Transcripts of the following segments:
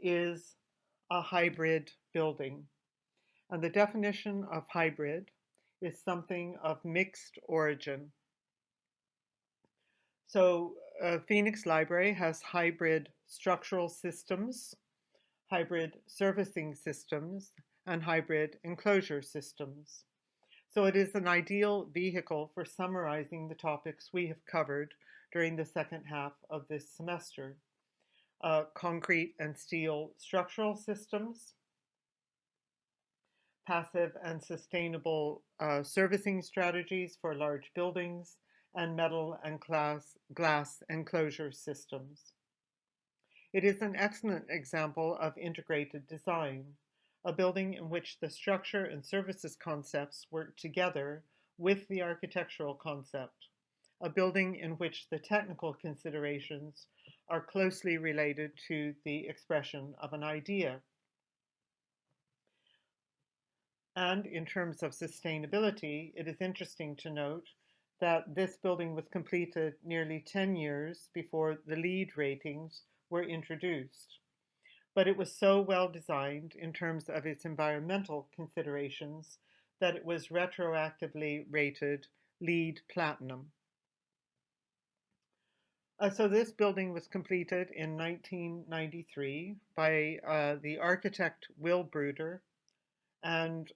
is a hybrid building. And the definition of hybrid is something of mixed origin. So Phoenix Library has hybrid structural systems, hybrid servicing systems, and hybrid enclosure systems. So it is an ideal vehicle for summarizing the topics we have covered during the second half of this semester. Concrete and steel structural systems, passive and sustainable servicing strategies for large buildings, and metal and glass enclosure systems. It is an excellent example of integrated design, a building in which the structure and services concepts work together with the architectural concept, a building in which the technical considerations are closely related to the expression of an idea. And in terms of sustainability, it is interesting to note that this building was completed nearly 10 years before the LEED ratings were introduced. But it was so well designed in terms of its environmental considerations that it was retroactively rated LEED Platinum. So this building was completed in 1993 by the architect Will Bruder and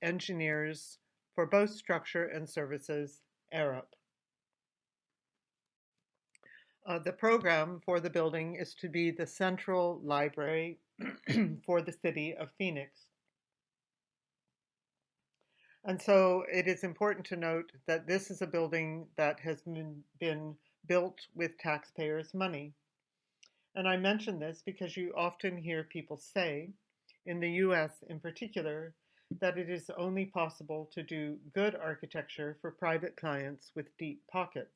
engineers for both structure and services, Arup. The program for the building is to be the central library for the city of Phoenix. And so it is important to note that this is a building that has been built with taxpayers' money. And I mention this because you often hear people say, in the US in particular, that it is only possible to do good architecture for private clients with deep pockets.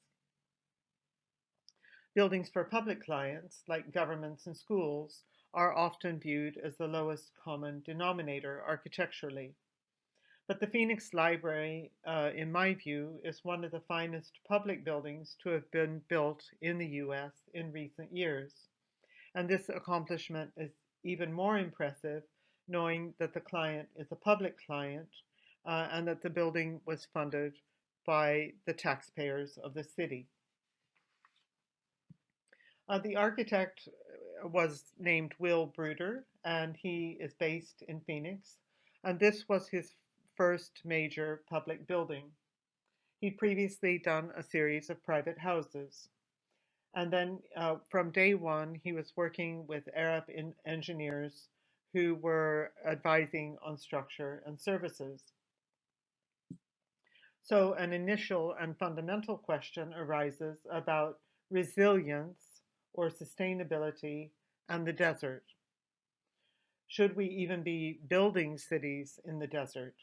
Buildings for public clients, like governments and schools, are often viewed as the lowest common denominator architecturally. But the Phoenix Library, in my view, is one of the finest public buildings to have been built in the US in recent years. And this accomplishment is even more impressive knowing that the client is a public client and that the building was funded by the taxpayers of the city. The architect was named Will Bruder, and he is based in Phoenix. And this was his first major public building. He'd previously done a series of private houses. And then from day one, he was working with Arup engineers who were advising on structure and services. So an initial and fundamental question arises about resilience or sustainability and the desert. Should we even be building cities in the desert?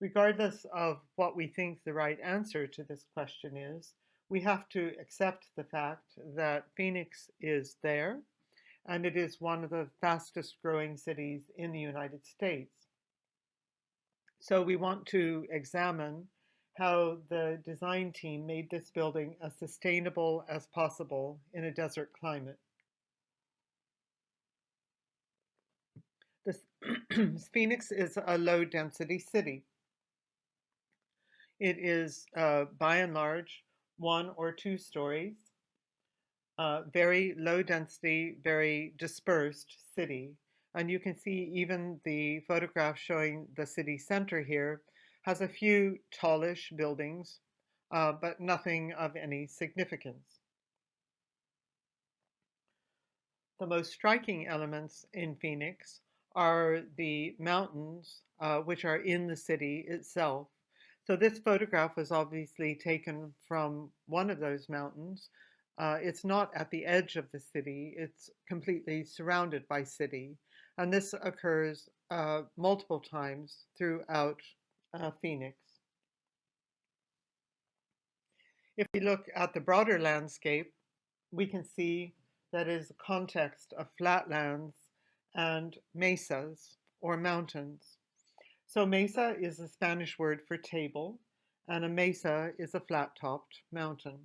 Regardless of what we think the right answer to this question is, we have to accept the fact that Phoenix is there, and it is one of the fastest growing cities in the United States. So we want to examine how the design team made this building as sustainable as possible in a desert climate. This Phoenix is a low density city. It is, by and large, 1 or 2 stories, very low density, very dispersed city. And you can see even the photograph showing the city center here has a few tallish buildings, but nothing of any significance. The most striking elements in Phoenix are the mountains, which are in the city itself. So this photograph was obviously taken from one of those mountains. It's not at the edge of the city, it's completely surrounded by city. And this occurs multiple times throughout Phoenix. If we look at the broader landscape, we can see that is a context of flatlands and mesas or mountains. So mesa is a Spanish word for table, and a mesa is a flat-topped mountain.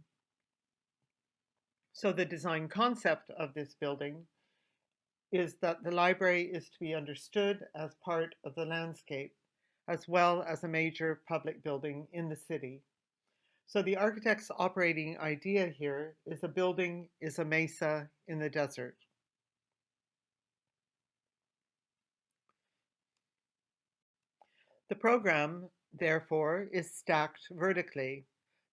So the design concept of this building is that the library is to be understood as part of the landscape, as well as a major public building in the city. So the architect's operating idea here is a building is a mesa in the desert. The program, therefore, is stacked vertically.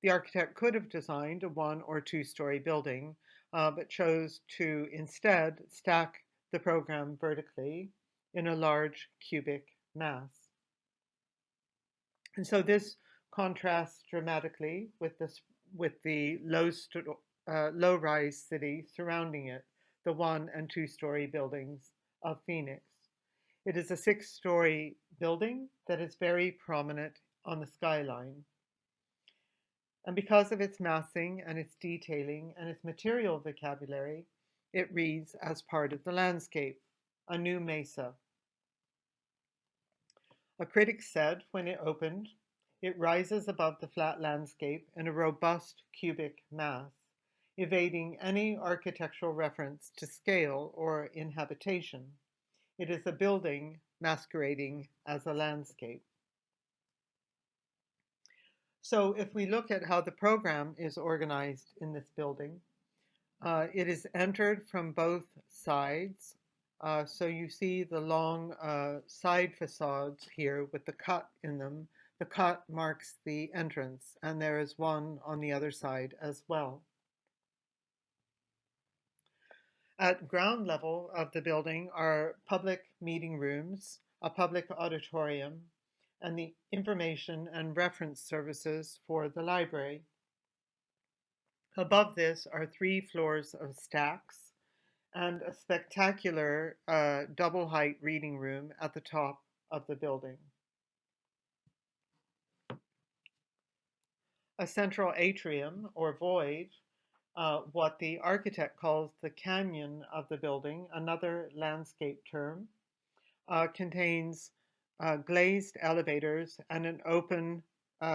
The architect could have designed a 1 or 2-story building, but chose to instead stack the program vertically in a large cubic mass. And so this contrasts dramatically with the low-rise city surrounding it, the 1 and 2-story buildings of Phoenix. It is a 6-story building that is very prominent on the skyline. And because of its massing and its detailing and its material vocabulary, it reads as part of the landscape, a new mesa. A critic said when it opened, it rises above the flat landscape in a robust cubic mass, evading any architectural reference to scale or inhabitation. It is a building masquerading as a landscape. So if we look at how the program is organized in this building, it is entered from both sides. So you see the long side facades here with the cut in them. The cut marks the entrance, and there is one on the other side as well. At ground level of the building are public meeting rooms, a public auditorium, and the information and reference services for the library. Above this are 3 floors of stacks and a spectacular double height reading room at the top of the building. A central atrium or void, what the architect calls the canyon of the building, another landscape term, contains glazed elevators and an open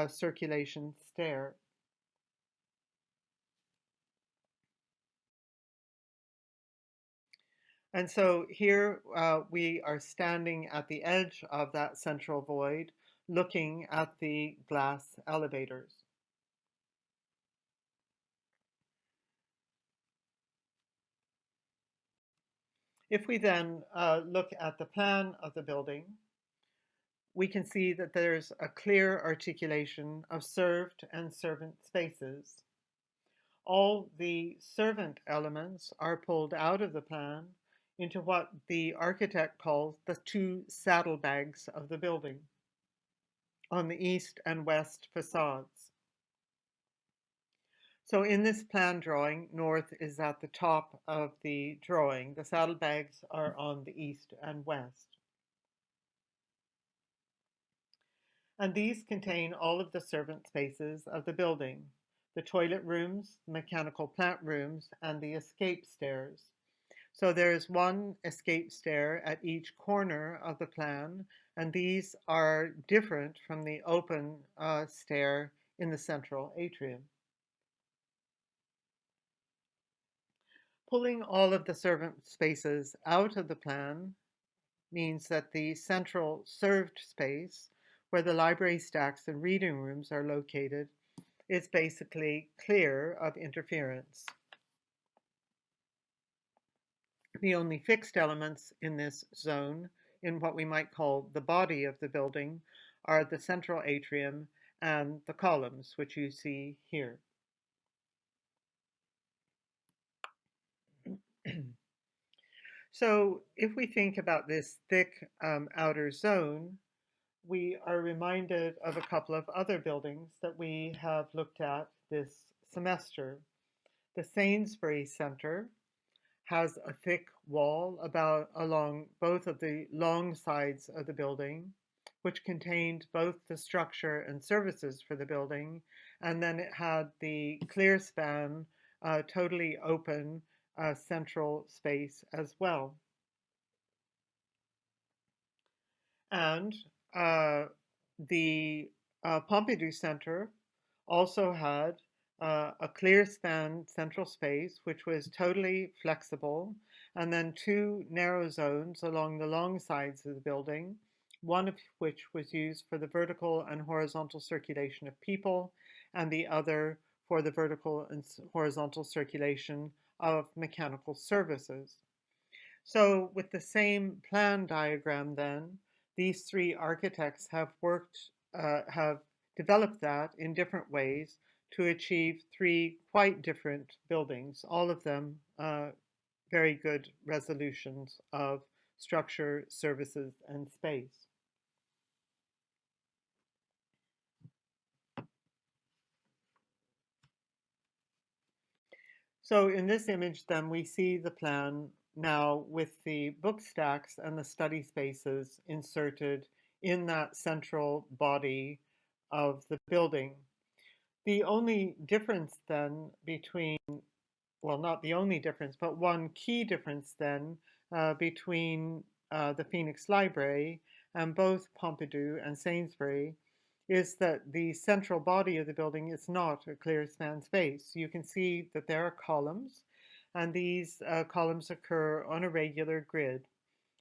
circulation stair. And so here we are standing at the edge of that central void, looking at the glass elevators. If we then look at the plan of the building, we can see that there's a clear articulation of served and servant spaces. All the servant elements are pulled out of the plan into what the architect calls the 2 saddlebags of the building on the east and west facades. So in this plan drawing, north is at the top of the drawing. The saddlebags are on the east and west. And these contain all of the servant spaces of the building, the toilet rooms, mechanical plant rooms, and the escape stairs. So there is 1 escape stair at each corner of the plan, and these are different from the open stair in the central atrium. Pulling all of the servant spaces out of the plan means that the central served space, where the library stacks and reading rooms are located, is basically clear of interference. The only fixed elements in this zone, in what we might call the body of the building, are the central atrium and the columns, which you see here. So if we think about this thick outer zone, we are reminded of a couple of other buildings that we have looked at this semester. The Sainsbury Center has a thick wall along both of the long sides of the building, which contained both the structure and services for the building, and then it had the clear span, totally open central space as well. And the Pompidou Center also had a clear span central space, which was totally flexible, and then two narrow zones along the long sides of the building, one of which was used for the vertical and horizontal circulation of people, and the other for the vertical and horizontal circulation of mechanical services. So with the same plan diagram then, these three architects have developed that in different ways to achieve three quite different buildings, all of them very good resolutions of structure, services, and space. So in this image then we see the plan now with the book stacks and the study spaces inserted in that central body of the building. The only difference then between, well, not the only difference, but one key difference then between the Phoenix Library and both Pompidou and Sainsbury is that the central body of the building is not a clear span space. You can see that there are columns, and these columns occur on a regular grid.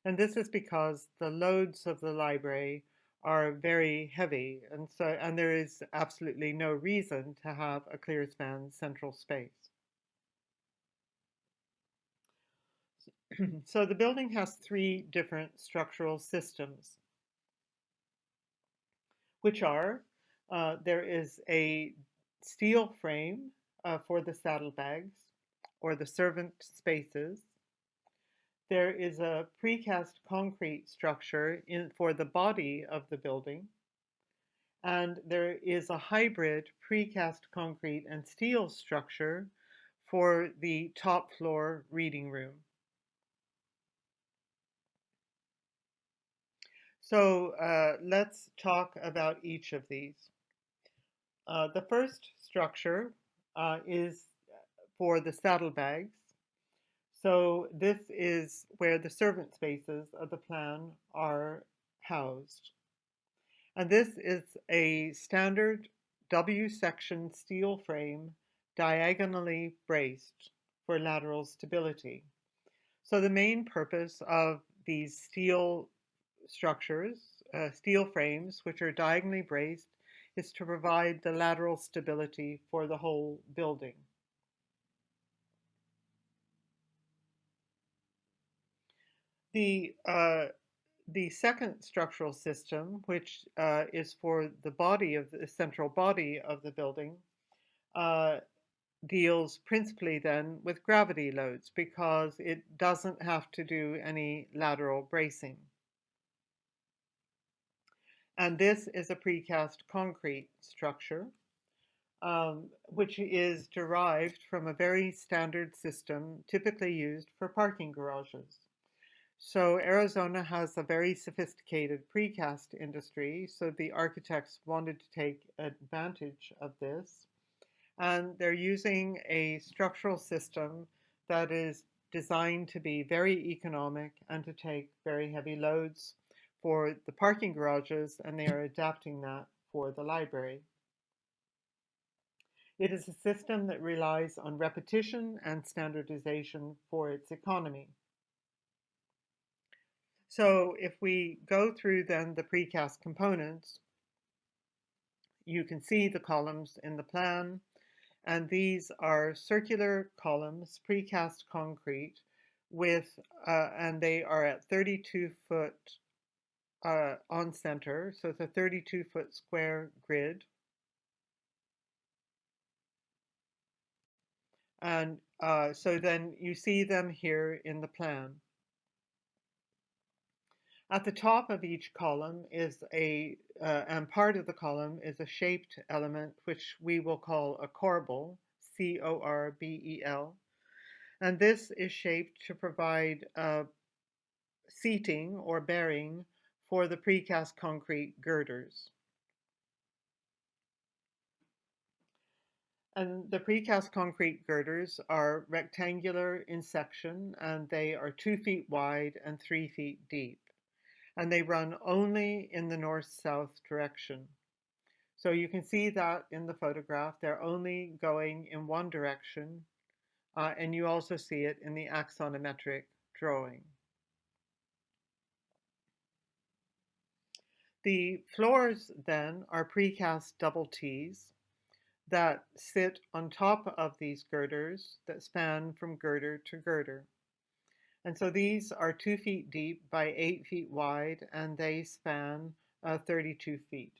And this is because the loads of the library are very heavy, and there is absolutely no reason to have a clear span central space. So the building has three different structural systems, which are there is a steel frame for the saddlebags or the servant spaces. There is a precast concrete structure for the body of the building. And there is a hybrid precast concrete and steel structure for the top floor reading room. So let's talk about each of these. The first structure is for the saddlebags. So this is where the servant spaces of the plan are housed. And this is a standard W-section steel frame diagonally braced for lateral stability. So the main purpose of these steel structures, steel frames, which are diagonally braced, is to provide the lateral stability for the whole building. The second structural system, which is for the body of the central body of the building, uh, deals principally then with gravity loads because it doesn't have to do any lateral bracing. And this is a precast concrete structure, which is derived from a very standard system typically used for parking garages. So Arizona has a very sophisticated precast industry, so the architects wanted to take advantage of this. And they're using a structural system that is designed to be very economic and to take very heavy loads for the parking garages, and they are adapting that for the library. It is a system that relies on repetition and standardization for its economy. So if we go through then the precast components, you can see the columns in the plan, and these are circular columns, precast concrete, with and they are at 32 foot on center, so it's a 32-foot square grid. And so then you see them here in the plan. At the top of each column is and part of the column is a shaped element, which we will call a corbel, C-O-R-B-E-L. And this is shaped to provide seating or bearing for the precast concrete girders. And the precast concrete girders are rectangular in section, and they are 2 feet wide and 3 feet deep. And they run only in the north-south direction. So you can see that in the photograph, they're only going in one direction, and you also see it in the axonometric drawing. The floors then are precast double T's that sit on top of these girders that span from girder to girder. And so these are 2 feet deep by 8 feet wide, and they span 32 feet.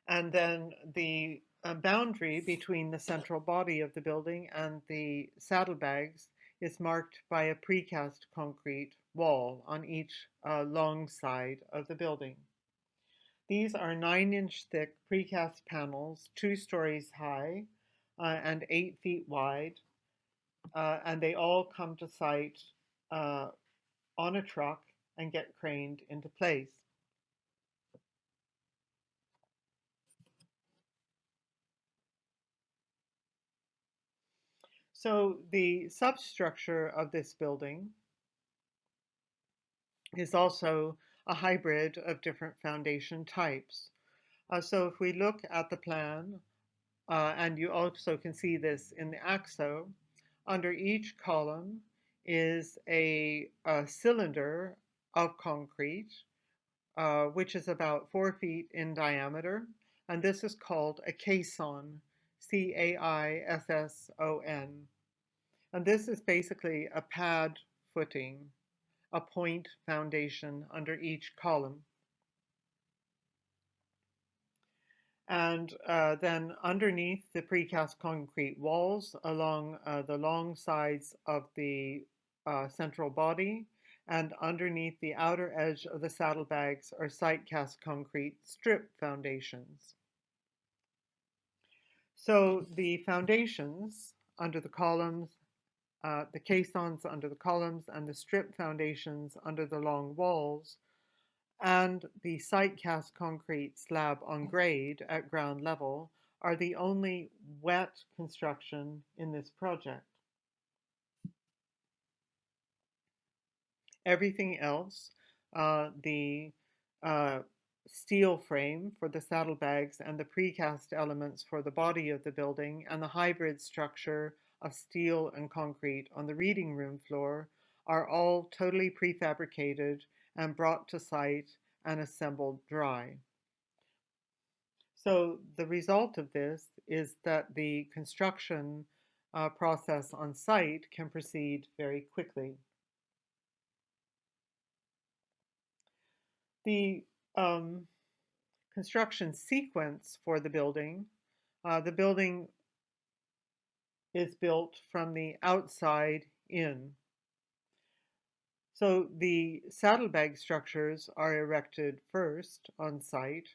And then the boundary between the central body of the building and the saddlebags is marked by a precast concrete wall on each long side of the building. These are 9-inch thick precast panels, 2 stories high and 8 feet wide, and they all come to site on a truck and get craned into place. So the substructure of this building is also a hybrid of different foundation types. So if we look at the plan, and you also can see this in the AXO, under each column is a cylinder of concrete, which is about 4 feet in diameter, and this is called a caisson, C-A-I-S-S-O-N. And this is basically a pad footing, a point foundation under each column. And then underneath the precast concrete walls along the long sides of the central body and underneath the outer edge of the saddlebags are site cast concrete strip foundations. So the foundations under the columns, the caissons under the columns, and the strip foundations under the long walls, and the site cast concrete slab on grade at ground level are the only wet construction in this project. Everything else, the steel frame for the saddlebags and the precast elements for the body of the building, and the hybrid structure of steel and concrete on the reading room floor are all totally prefabricated and brought to site and assembled dry. So the result of this is that the construction process on site can proceed very quickly. The construction sequence for the building is built from the outside in. So the saddlebag structures are erected first on site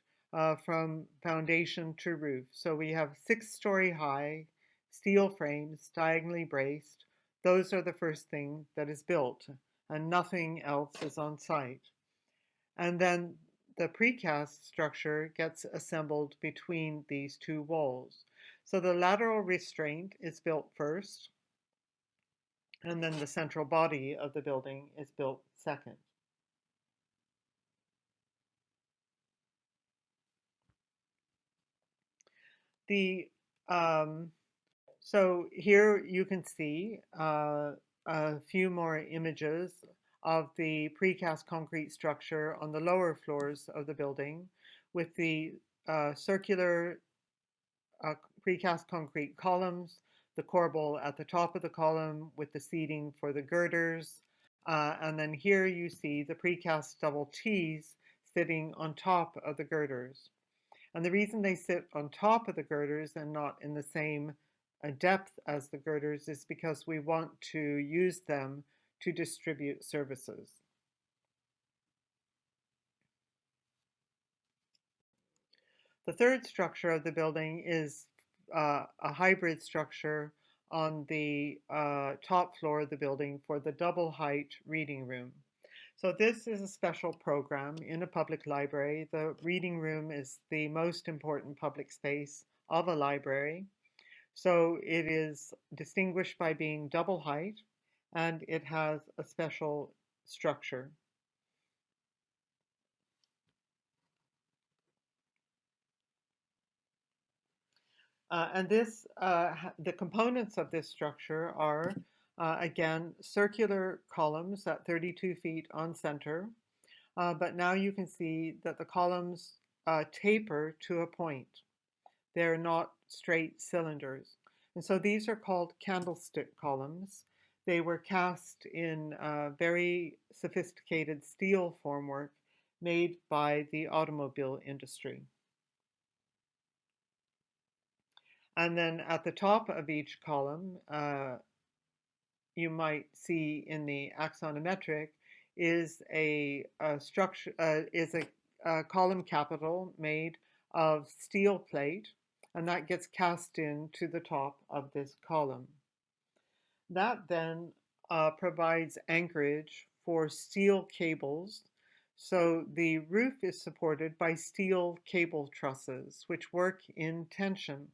from foundation to roof. So we have 6-story high steel frames diagonally braced. Those are the first thing that is built, and nothing else is on site. And then the precast structure gets assembled between these 2 walls. So the lateral restraint is built first, and then the central body of the building is built second. The so here you can see a few more images of the precast concrete structure on the lower floors of the building, with the circular precast concrete columns, the corbel at the top of the column with the seating for the girders, and then here you see the precast double T's sitting on top of the girders. And the reason they sit on top of the girders and not in the same depth as the girders is because we want to use them to distribute services. The third structure of the building is a hybrid structure on the top floor of the building for the double height reading room. So this is a special program in a public library. The reading room is the most important public space of a library. So it is distinguished by being double height, and it has a special structure. And the components of this structure are, again, circular columns at 32 feet on center. But now you can see that the columns taper to a point. They're not straight cylinders. And so these are called candlestick columns. They were cast in very sophisticated steel formwork made by the automobile industry. And then at the top of each column, you might see in the axonometric is a structure is a column capital made of steel plate, and that gets cast into the top of this column. That then provides anchorage for steel cables. So the roof is supported by steel cable trusses, which work in tension.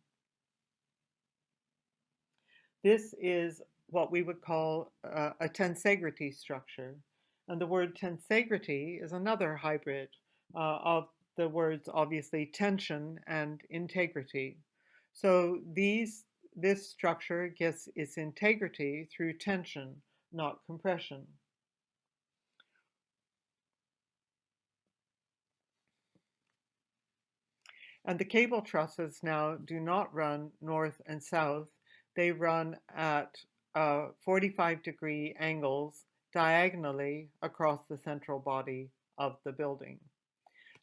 This is what we would call a tensegrity structure. And the word tensegrity is another hybrid of the words, obviously, tension and integrity. So this structure gets its integrity through tension, not compression. And the cable trusses now do not run north and south. They run at 45-degree angles diagonally across the central body of the building.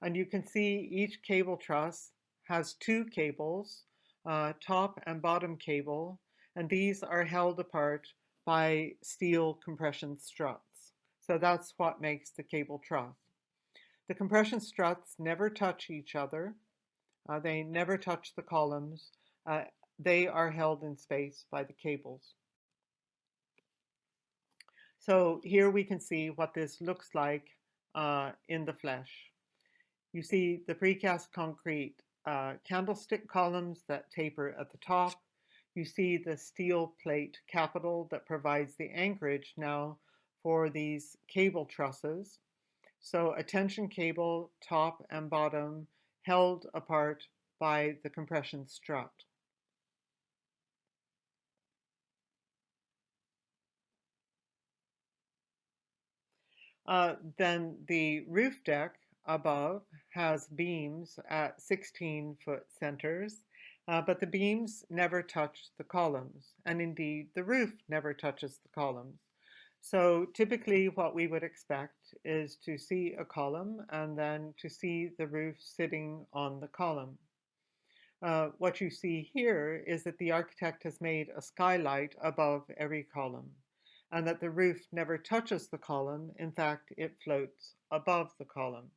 And you can see each cable truss has two cables, top and bottom cable, and these are held apart by steel compression struts. So that's what makes the cable truss. The compression struts never touch each other. They never touch the columns. They are held in space by the cables. So here we can see what this looks like in the flesh. You see the precast concrete candlestick columns that taper at the top. You see the steel plate capital that provides the anchorage now for these cable trusses. So a tension cable, top and bottom, held apart by the compression strut. Then the roof deck above has beams at 16-foot centers, but the beams never touch the columns, and indeed the roof never touches the columns. So typically what we would expect is to see a column and then to see the roof sitting on the column. What you see here is that the architect has made a skylight above every column, and that the roof never touches the column. In fact, it floats above the column.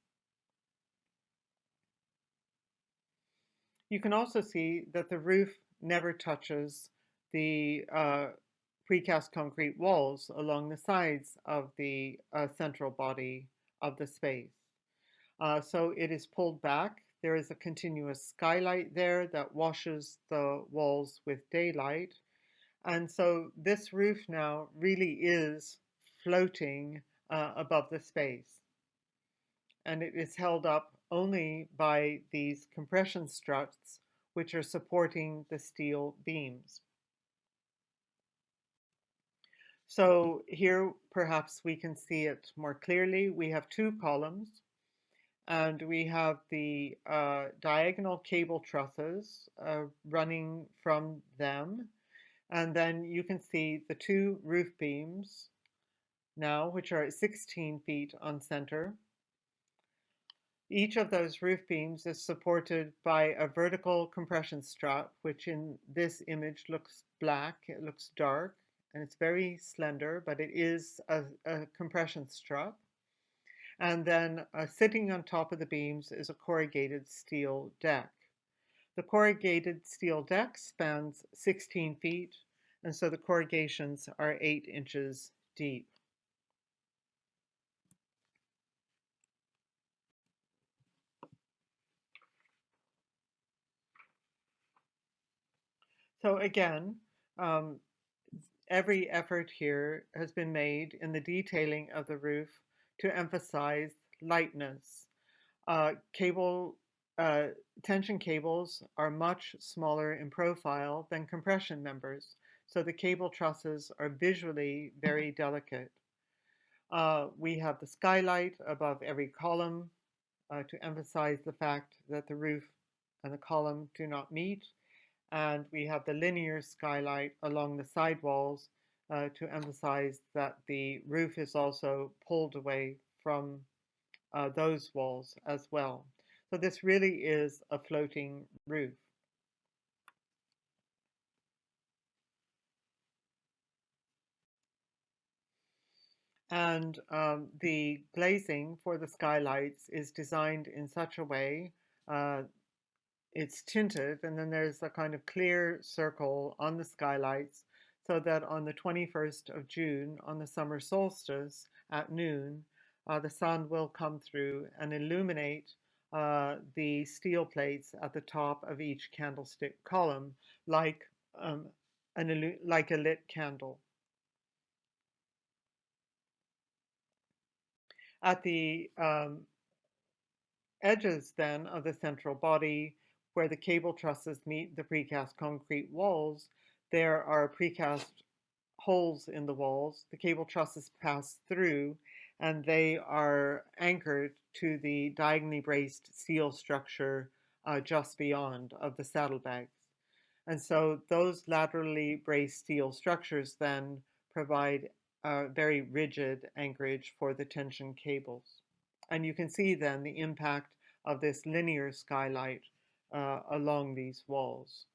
You can also see that the roof never touches the precast concrete walls along the sides of the central body of the space. So it is pulled back. There is a continuous skylight there that washes the walls with daylight. And so this roof now really is floating above the space. And it is held up only by these compression struts, which are supporting the steel beams. So here perhaps we can see it more clearly. We have two columns, and we have the diagonal cable trusses running from them. And then you can see the two roof beams now, which are at 16 feet on center. Each of those roof beams is supported by a vertical compression strut, which in this image looks black, it looks dark, and it's very slender, but it is a compression strut. And then sitting on top of the beams is a corrugated steel deck. The corrugated steel deck spans 16 feet, and so the corrugations are 8 inches deep. So again, every effort here has been made in the detailing of the roof to emphasize lightness. Cable uh, tension cables are much smaller in profile than compression members, so the cable trusses are visually very delicate. We have the skylight above every column to emphasize the fact that the roof and the column do not meet, and we have the linear skylight along the side walls to emphasize that the roof is also pulled away from those walls as well. So this really is a floating roof. And the glazing for the skylights is designed in such a way, uh, it's tinted, and then there's a kind of clear circle on the skylights so that on the 21st of June, on the summer solstice at noon, the sun will come through and illuminate the steel plates at the top of each candlestick column like, um, like a lit candle. At the edges then of the central body, where the cable trusses meet the precast concrete walls, there are precast holes in the walls. The cable trusses pass through, and they are anchored to the diagonally braced steel structure just beyond of the saddlebags. And so those laterally braced steel structures then provide very rigid anchorage for the tension cables. And you can see then the impact of this linear skylight along these walls.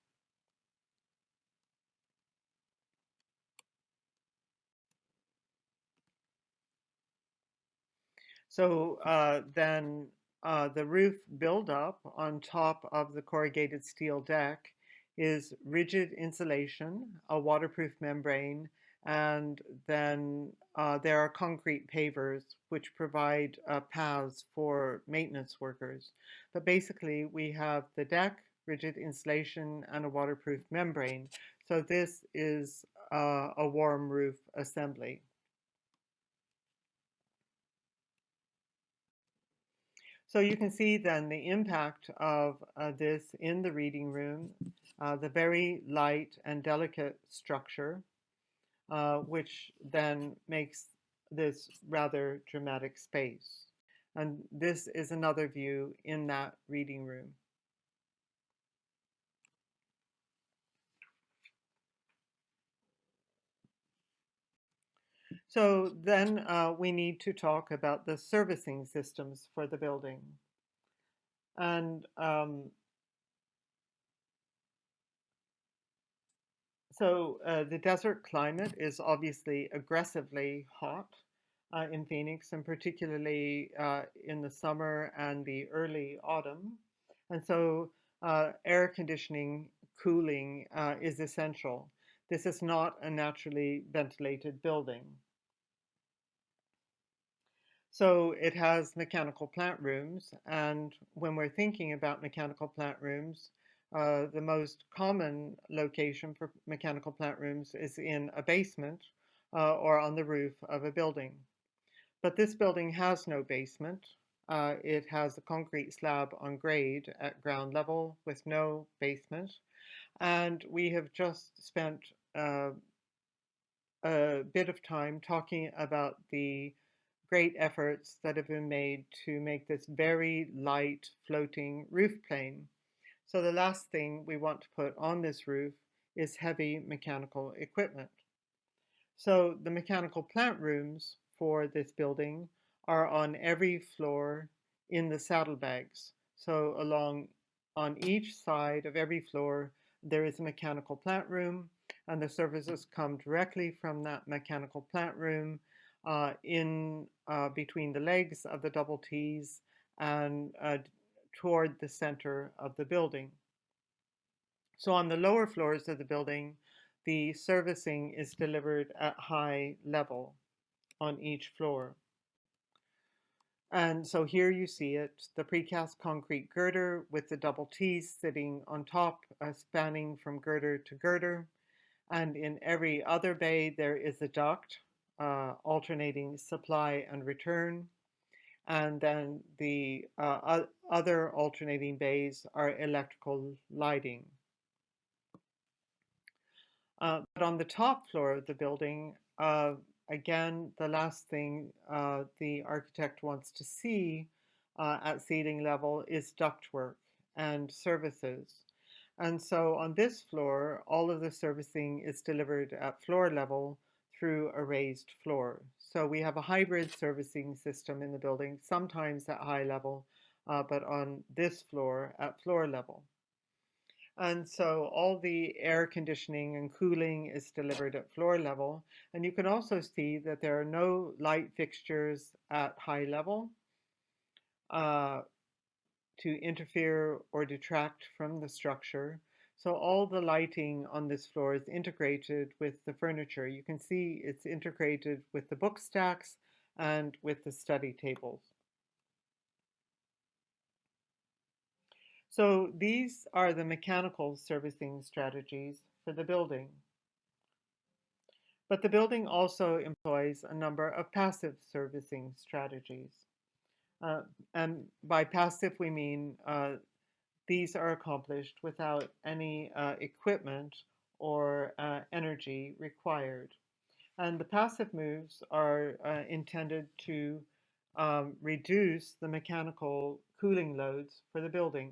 So then the roof buildup on top of the corrugated steel deck is rigid insulation, a waterproof membrane, and then there are concrete pavers which provide paths for maintenance workers. But basically, we have the deck, rigid insulation, and a waterproof membrane. So this is a warm roof assembly. So you can see then the impact of this in the reading room, the very light and delicate structure, which then makes this rather dramatic space. And this is another view in that reading room. So then we need to talk about the servicing systems for the building. And so the desert climate is obviously aggressively hot in Phoenix, and particularly in the summer and the early autumn. And so air conditioning, cooling is essential. This is not a naturally ventilated building. So it has mechanical plant rooms, and when we're thinking about mechanical plant rooms, the most common location for mechanical plant rooms is in a basement or on the roof of a building. But this building has no basement. It has a concrete slab on grade at ground level with no basement. And we have just spent a bit of time talking about the great efforts that have been made to make this very light floating roof plane. So the last thing we want to put on this roof is heavy mechanical equipment. So the mechanical plant rooms for this building are on every floor in the saddlebags. So on each side of every floor, there is a mechanical plant room, and the services come directly from that mechanical plant room in between the legs of the double T's and toward the center of the building. So on the lower floors of the building, the servicing is delivered at high level on each floor. And so here you see it, the precast concrete girder with the double T's sitting on top, spanning from girder to girder. And in every other bay, there is a duct alternating supply and return. and then the other alternating bays are electrical lighting. But on the top floor of the building, again, the last thing the architect wants to see at ceiling level is ductwork and services. And so on this floor, all of the servicing is delivered at floor level through a raised floor. So we have a hybrid servicing system in the building, sometimes at high level, but on this floor at floor level. And so all the air conditioning and cooling is delivered at floor level. And you can also see that there are no light fixtures at high level uh, to interfere or detract from the structure. So all the lighting on this floor is integrated with the furniture. You can see it's integrated with the book stacks and with the study tables. So these are the mechanical servicing strategies for the building. But the building also employs a number of passive servicing strategies. And by passive, we mean these are accomplished without any equipment or energy required. And the passive moves are intended to reduce the mechanical cooling loads for the building.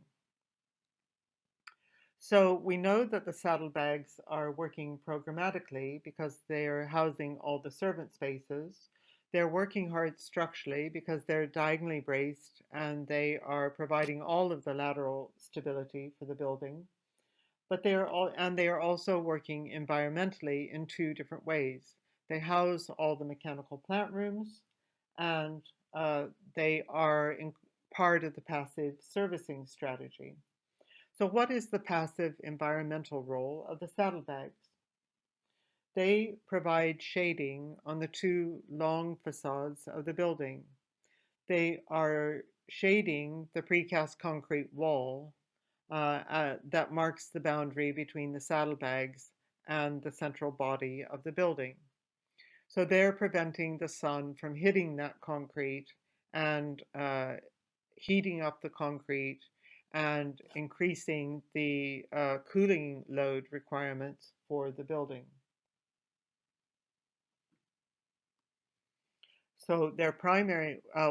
So we know that the saddlebags are working programmatically because they're housing all the servant spaces. They're working hard structurally because they're diagonally braced and they are providing all of the lateral stability for the building. But they are also working environmentally in two different ways. They house all the mechanical plant rooms, and they are part of the passive servicing strategy. So what is the passive environmental role of the saddlebags? They provide shading on the two long facades of the building. They are shading the precast concrete wall that marks the boundary between the saddlebags and the central body of the building. So they're preventing the sun from hitting that concrete and heating up the concrete and increasing the cooling load requirements for the building. So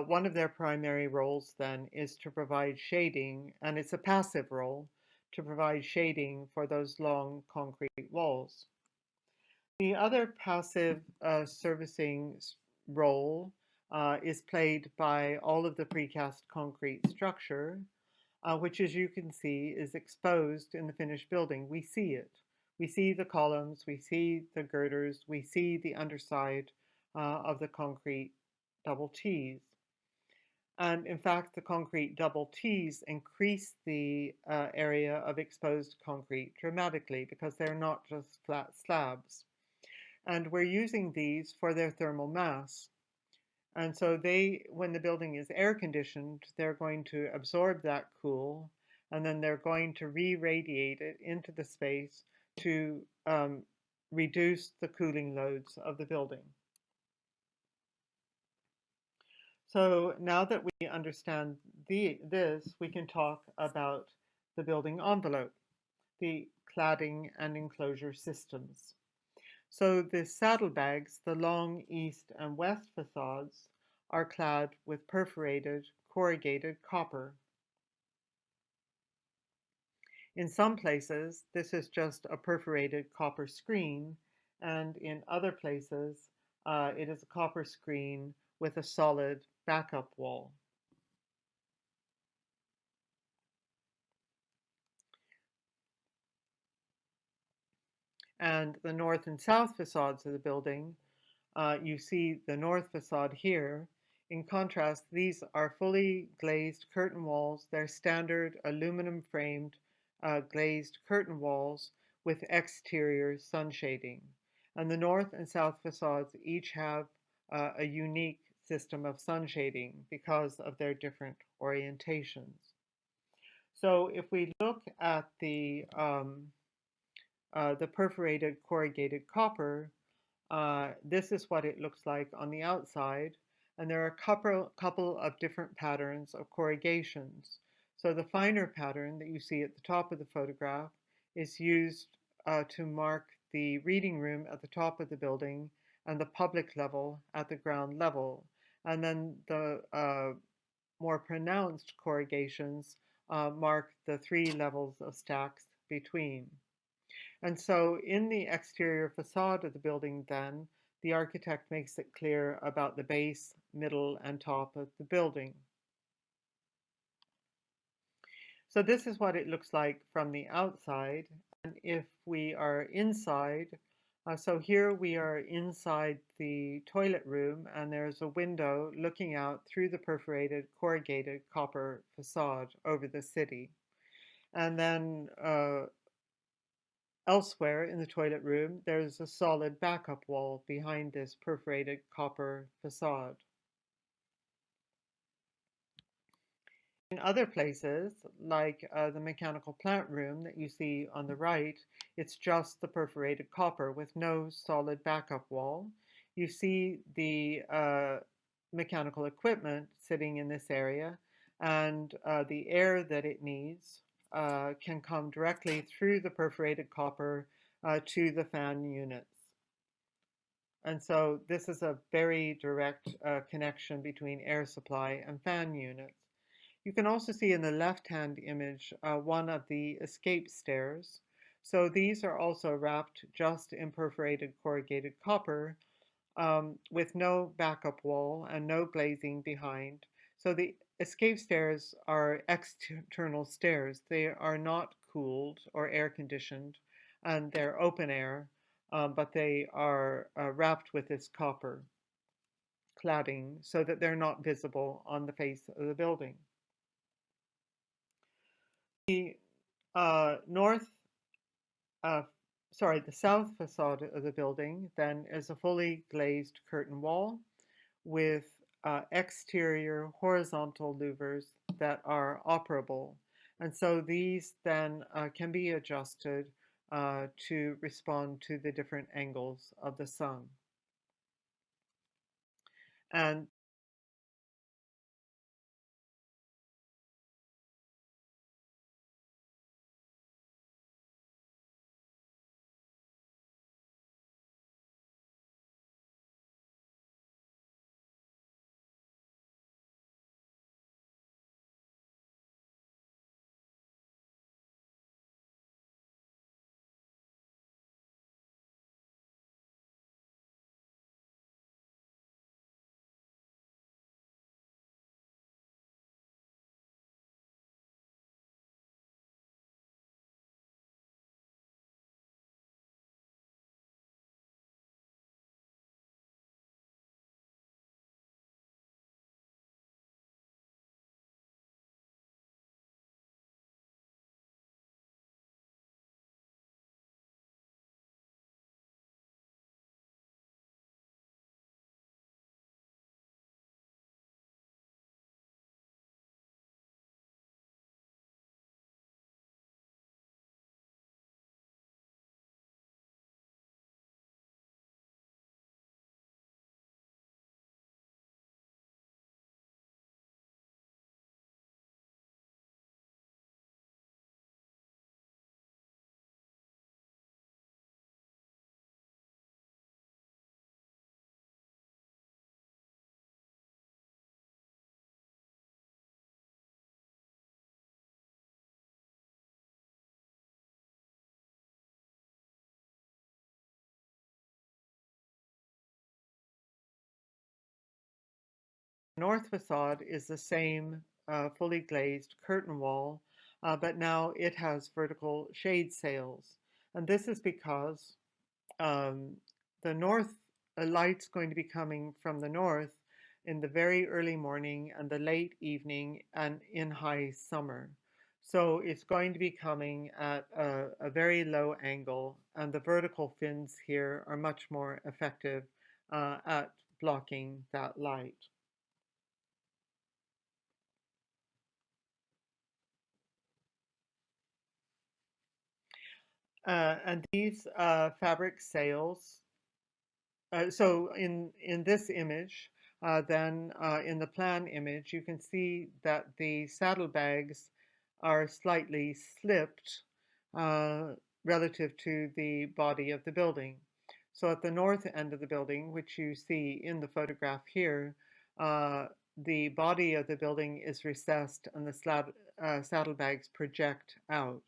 one of their primary roles then is to provide shading, and it's a passive role, to provide shading for those long concrete walls. The other passive servicing role is played by all of the precast concrete structure, which, as you can see, is exposed in the finished building. We see it. We see the columns, we see the girders, we see the underside of the concrete double T's. And in fact, the concrete double T's increase the area of exposed concrete dramatically because they're not just flat slabs. And we're using these for their thermal mass. And so when the building is air conditioned, they're going to absorb that cool, and then they're going to re-radiate it into the space to reduce the cooling loads of the building. So now that we understand this, we can talk about the building envelope, the cladding and enclosure systems. So the saddlebags, the long east and west facades, are clad with perforated corrugated copper. In some places, this is just a perforated copper screen, and in other places, it is a copper screen with a solid backup wall. And the north and south facades of the building, you see the north facade here. In contrast, these are fully glazed curtain walls. They're standard aluminum framed glazed curtain walls with exterior sun shading. And the north and south facades each have a unique system of sun shading because of their different orientations. So if we look at the perforated corrugated copper, this is what it looks like on the outside. And there are a couple of different patterns of corrugations. So the finer pattern that you see at the top of the photograph is used to mark the reading room at the top of the building and the public level at the ground level. And then the more pronounced corrugations mark the three levels of stacks between. And so in the exterior facade of the building then, the architect makes it clear about the base, middle, and top of the building. So this is what it looks like from the outside. And if we are inside, so here we are inside the toilet room, and there's a window looking out through the perforated corrugated copper facade over the city. And then elsewhere in the toilet room, there's a solid backup wall behind this perforated copper facade. In other places, like the mechanical plant room that you see on the right, it's just the perforated copper with no solid backup wall. You see the mechanical equipment sitting in this area, and the air that it needs can come directly through the perforated copper to the fan units. And so this is a very direct connection between air supply and fan units. You can also see in the left-hand image one of the escape stairs. So these are also wrapped just in perforated corrugated copper with no backup wall and no glazing behind. So the escape stairs are external stairs. They are not cooled or air conditioned, and they're open air, but they are wrapped with this copper cladding so that they're not visible on the face of the building. The north, uh, the south facade of the building then is a fully glazed curtain wall with exterior horizontal louvers that are operable. And so these then can be adjusted to respond to the different angles of the sun. And north facade is the same fully glazed curtain wall, but now it has vertical shade sails. And this is because um, the north light's going to be coming from the north in the very early morning and the late evening and in high summer. So it's going to be coming at a very low angle, and the vertical fins here are much more effective at blocking that light. And these fabric sails, so in this image, then in the plan image, you can see that the saddlebags are slightly slipped uh, relative to the body of the building. So at the north end of the building, which you see in the photograph here, uh, the body of the building is recessed and the saddlebags project out.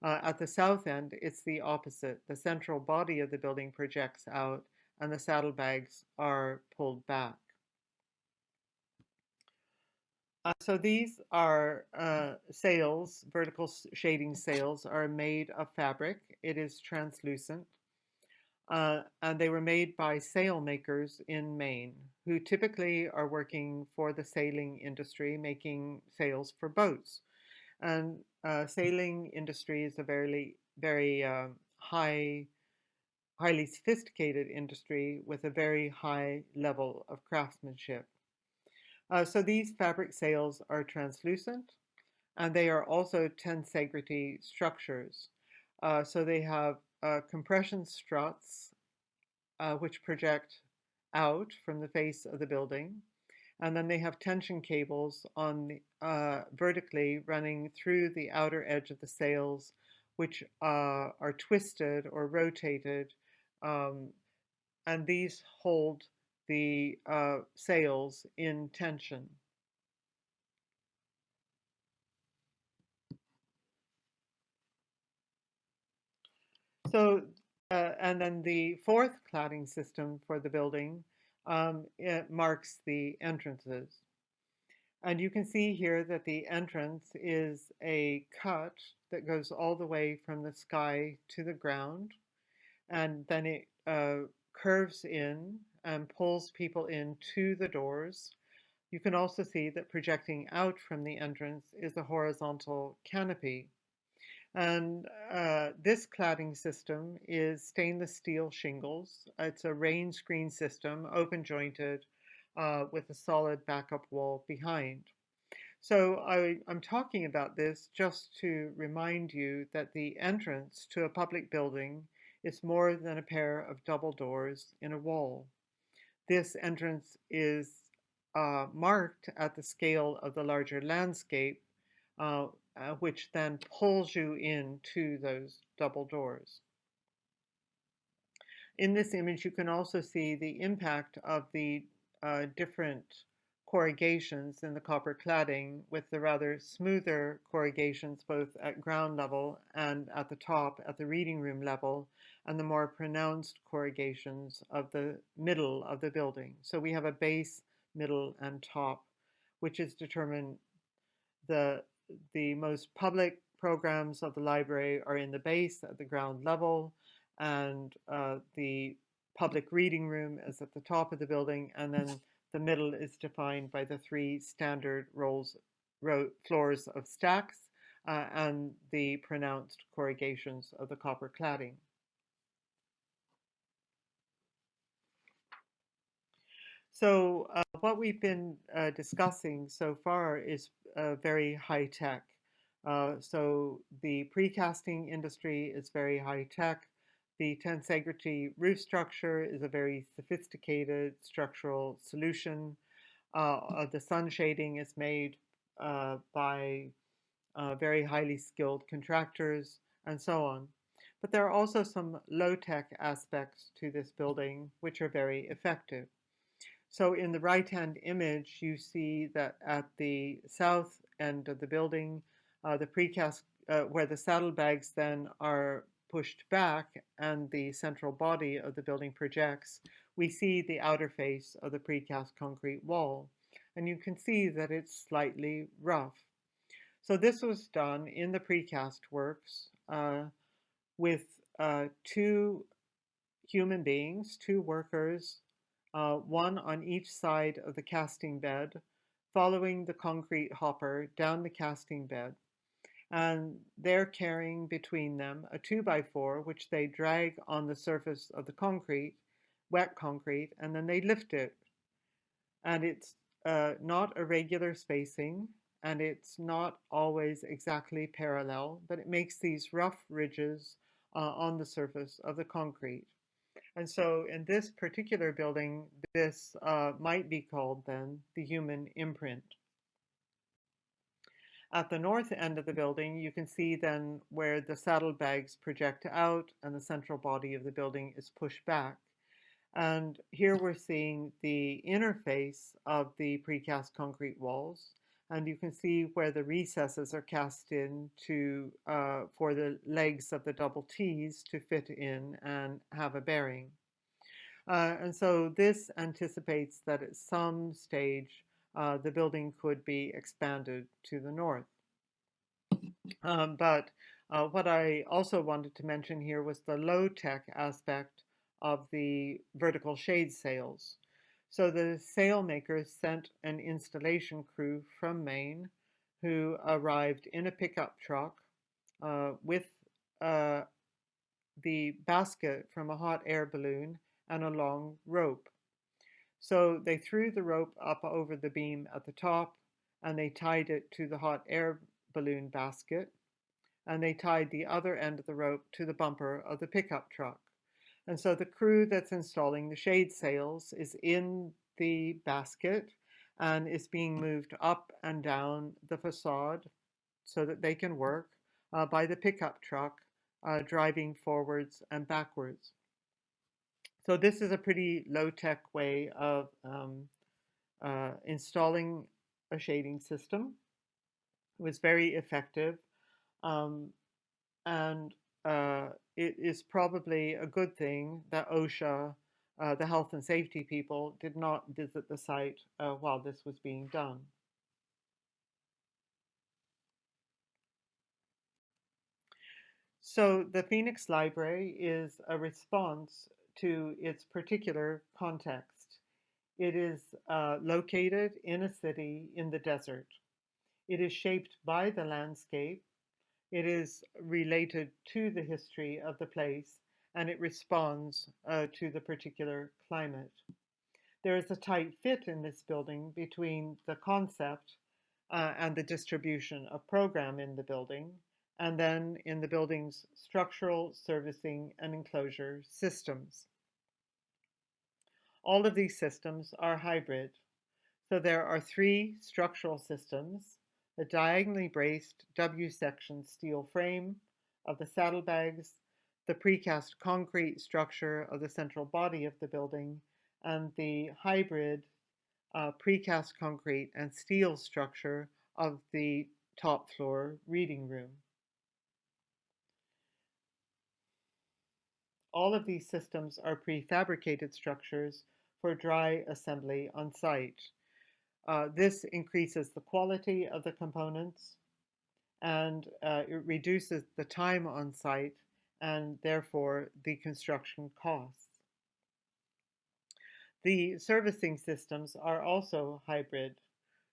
At the south end, it's the opposite. The central body of the building projects out and the saddlebags are pulled back. So these are sails, vertical shading sails are made of fabric. It is translucent. And they were made by sail makers in Maine, who typically are working for the sailing industry, making sails for boats. And sailing industry is a very highly sophisticated industry with a very high level of craftsmanship. So these fabric sails are translucent, and they are also tensegrity structures. So they have compression struts, which project out from the face of the building. And then they have tension cables on vertically running through the outer edge of the sails, which are twisted or rotated, um, and these hold the sails in tension. So, and then the fourth cladding system for the building, it marks the entrances. And you can see here that the entrance is a cut that goes all the way from the sky to the ground, and then it curves in and pulls people in to the doors. You can also see that projecting out from the entrance is a horizontal canopy. And this cladding system is stainless steel shingles. It's a rain screen system, open jointed, with a solid backup wall behind. So I'm talking about this just to remind you that the entrance to a public building is more than a pair of double doors in a wall. This entrance is marked at the scale of the larger landscape, uh, which then pulls you into those double doors. In this image, you can also see the impact of the different corrugations in the copper cladding, with the rather smoother corrugations both at ground level and at the top at the reading room level, and the more pronounced corrugations of the middle of the building. So we have a base, middle, and top, which is determined the most public programs of the library are in the base at the ground level, and the public reading room is at the top of the building, and then the middle is defined by the three standard floors of stacks and the pronounced corrugations of the copper cladding. So what we've been discussing so far is very high tech. So the precasting industry is very high tech. The tensegrity roof structure is a very sophisticated structural solution. The sun shading is made by very highly skilled contractors, and so on. But there are also some low-tech aspects to this building which are very effective. So in the right-hand image, you see that at the south end of the building, the precast, where the saddlebags then are pushed back and the central body of the building projects, we see the outer face of the precast concrete wall. And you can see that it's slightly rough. So this was done in the precast works with two human beings, two workers, one on each side of the casting bed, following the concrete hopper down the casting bed. And they're carrying between them a 2x4, which they drag on the surface of the concrete, wet concrete, and then they lift it. And it's not a regular spacing, and it's not always exactly parallel, but it makes these rough ridges on the surface of the concrete. And so in this particular building, this might be called then the human imprint. At the north end of the building, you can see then where the saddlebags project out and the central body of the building is pushed back. And here we're seeing the interface of the precast concrete walls. And you can see where the recesses are cast in for the legs of the double T's to fit in and have a bearing. And so this anticipates that at some stage the building could be expanded to the north. But what I also wanted to mention here was the low-tech aspect of the vertical shade sails. So the sail makers sent an installation crew from Maine who arrived in a pickup truck with uh, the basket from a hot air balloon and a long rope. So they threw the rope up over the beam at the top and they tied it to the hot air balloon basket, and they tied the other end of the rope to the bumper of the pickup truck. And so the crew that's installing the shade sails is in the basket and is being moved up and down the facade so that they can work by the pickup truck driving forwards and backwards. So this is a pretty low-tech way of installing a shading system. It was very effective, um, and it is probably a good thing that OSHA, the health and safety people, did not visit the site while this was being done. So the Phoenix Library is a response to its particular context. It is located in a city in the desert. It is shaped by the landscape. It is related to the history of the place, and it responds to the particular climate. There is a tight fit in this building between the concept and the distribution of program in the building, and then in the building's structural, servicing, and enclosure systems. All of these systems are hybrid. So there are three structural systems: a diagonally braced W-section steel frame of the saddlebags, the precast concrete structure of the central body of the building, and the hybrid precast concrete and steel structure of the top floor reading room. All of these systems are prefabricated structures for dry assembly on site. This increases the quality of the components, and it reduces the time on site and therefore the construction costs. The servicing systems are also hybrid.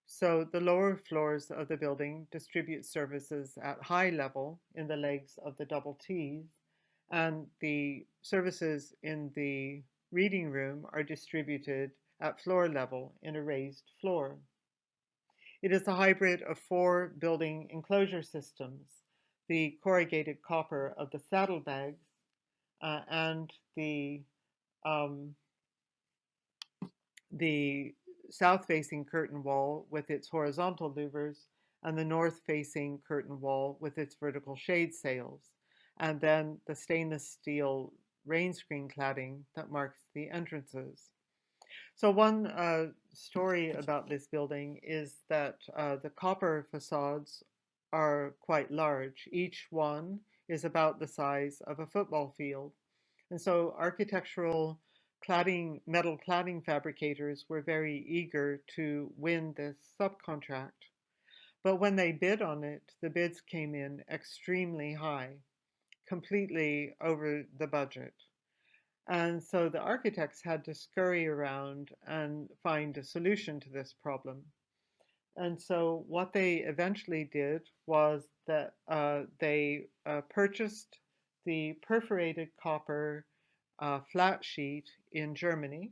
So the lower floors of the building distribute services at high level in the legs of the double T's, and the services in the reading room are distributed at floor level in a raised floor. It is a hybrid of four building enclosure systems: the corrugated copper of the saddlebags and um, the south-facing curtain wall with its horizontal louvers, and the north-facing curtain wall with its vertical shade sails, and then the stainless steel rain screen cladding that marks the entrances. So one story about this building is that the copper facades are quite large. Each one is about the size of a football field. And so architectural metal cladding fabricators were very eager to win this subcontract. But when they bid on it, the bids came in extremely high, completely over the budget. And so the architects had to scurry around and find a solution to this problem. And so what they eventually did was that they purchased the perforated copper flat sheet in Germany.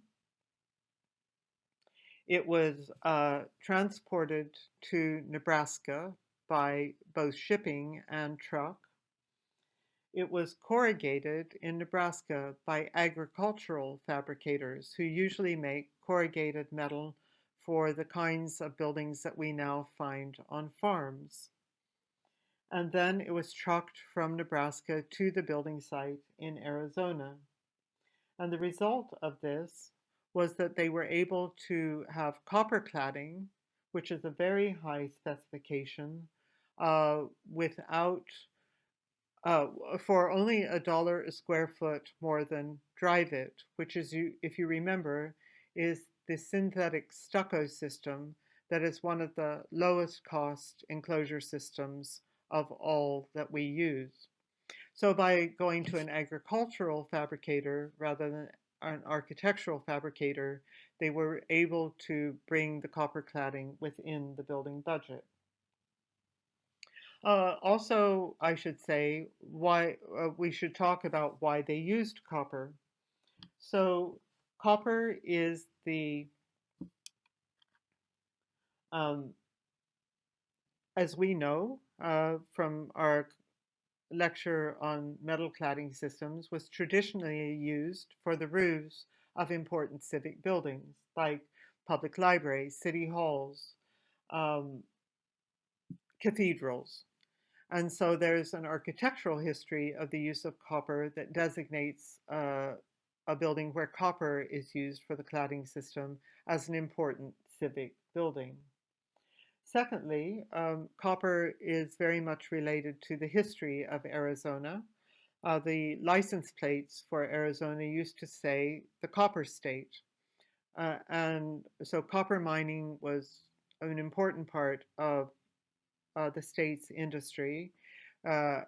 It was transported to Nebraska by both shipping and truck. It was corrugated in Nebraska by agricultural fabricators who usually make corrugated metal for the kinds of buildings that we now find on farms. And then it was trucked from Nebraska to the building site in Arizona. And the result of this was that they were able to have copper cladding, which is a very high specification, without for only $1 a square foot more than Dryvit, which is, if you remember, is the synthetic stucco system that is one of the lowest cost enclosure systems of all that we use. So by going to an agricultural fabricator rather than an architectural fabricator, they were able to bring the copper cladding within the building budget. Also, I should say why we should talk about why they used copper. So, copper is um, as we know from our lecture on metal cladding systems, was traditionally used for the roofs of important civic buildings like public libraries, city halls, um, cathedrals. And so there's an architectural history of the use of copper that designates a building where copper is used for the cladding system as an important civic building. Secondly, copper is very much related to the history of Arizona. The license plates for Arizona used to say the copper state. And so copper mining was an important part of the state's industry. Uh,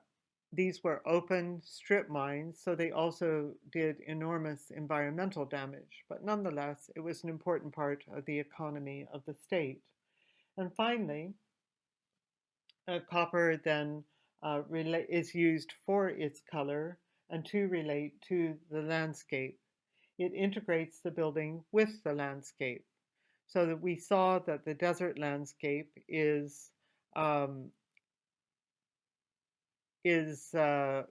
these were open strip mines, so they also did enormous environmental damage. But nonetheless, it was an important part of the economy of the state. And finally, copper then is used for its color and to relate to the landscape. It integrates the building with the landscape. So that we saw that the desert landscape um, is the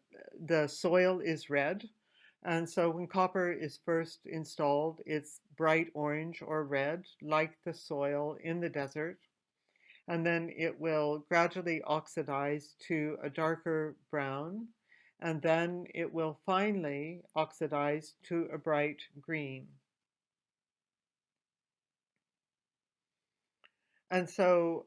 soil is red. And so when copper is first installed, it's bright orange or red, like the soil in the desert. And then it will gradually oxidize to a darker brown. And then it will finally oxidize to a bright green. And so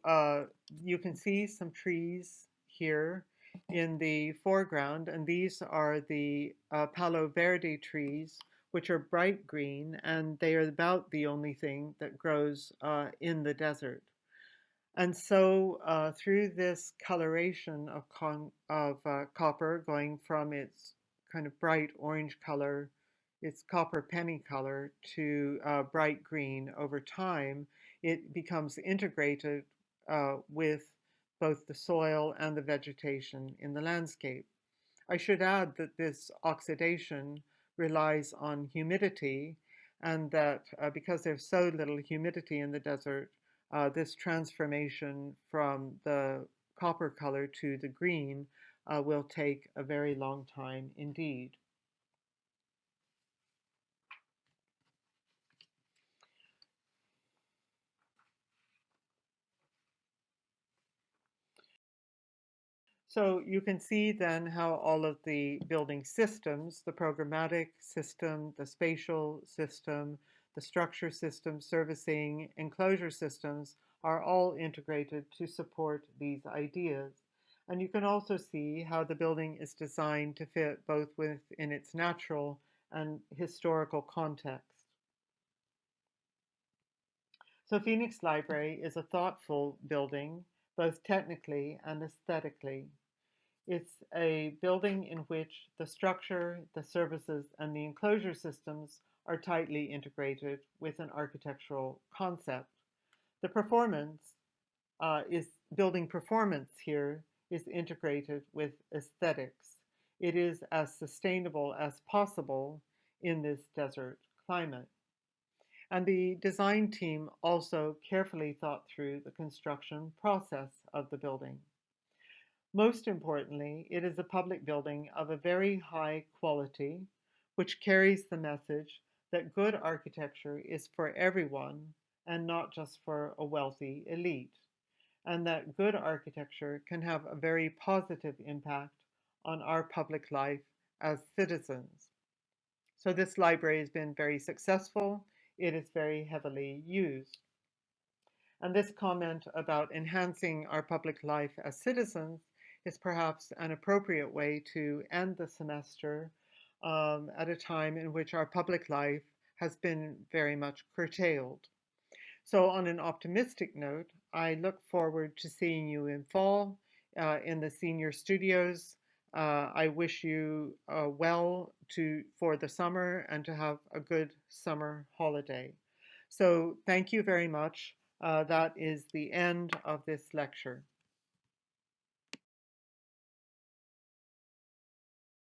you can see some trees here in the foreground, and these are the Palo Verde trees, which are bright green, and they are about the only thing that grows in the desert. And so through this coloration of copper, going from its kind of bright orange color, its copper penny color, to bright green over time, it becomes integrated with both the soil and the vegetation in the landscape. I should add that this oxidation relies on humidity, and that because there's so little humidity in the desert, this transformation from the copper color to the green will take a very long time indeed. So you can see then how all of the building systems, the programmatic system, the spatial system, the structure system, servicing, enclosure systems are all integrated to support these ideas. And you can also see how the building is designed to fit both within its natural and historical context. So Phoenix Library is a thoughtful building, both technically and aesthetically. It's a building in which the structure, the services, and the enclosure systems are tightly integrated with an architectural concept. The performance is building performance here is integrated with aesthetics. It is as sustainable as possible in this desert climate. And the design team also carefully thought through the construction process of the building. Most importantly, it is a public building of a very high quality, which carries the message that good architecture is for everyone and not just for a wealthy elite, and that good architecture can have a very positive impact on our public life as citizens. So this library has been very successful. It is very heavily used. And this comment about enhancing our public life as citizens is perhaps an appropriate way to end the semester at a time in which our public life has been very much curtailed. So, on an optimistic note, I look forward to seeing you in fall in the senior studios. I wish you well for the summer and to have a good summer holiday. So, thank you very much. That is the end of this lecture.